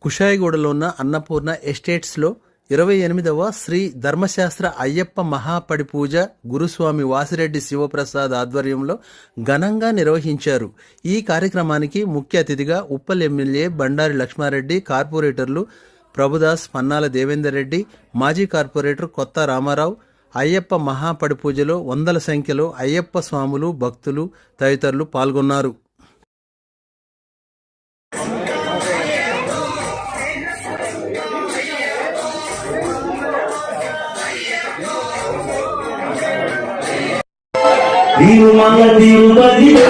కుషాయిగూడలో ఉన్న అన్నపూర్ణ ఎస్టేట్స్లో 28వ శ్రీ ధర్మశాస్త్ర అయ్యప్ప మహాపడి పూజ గురుస్వామి వాసిరెడ్డి శివప్రసాద్ ఆధ్వర్యంలో ఘనంగా నిర్వహించారు. ఈ కార్యక్రమానికి ముఖ్య అతిథిగా ఉప్పల్ ఎమ్మెల్యే బండారి లక్ష్మారెడ్డి, కార్పొరేటర్లు ప్రభుదాస్, పన్నాల దేవేందర్ రెడ్డి, మాజీ కార్పొరేటర్ కొత్త రామారావు, అయ్యప్ప మహాపడి పూజలో వందల సంఖ్యలో అయ్యప్ప స్వాములు, భక్తులు తదితరులు పాల్గొన్నారు. తిరుమల తిరుపతిలో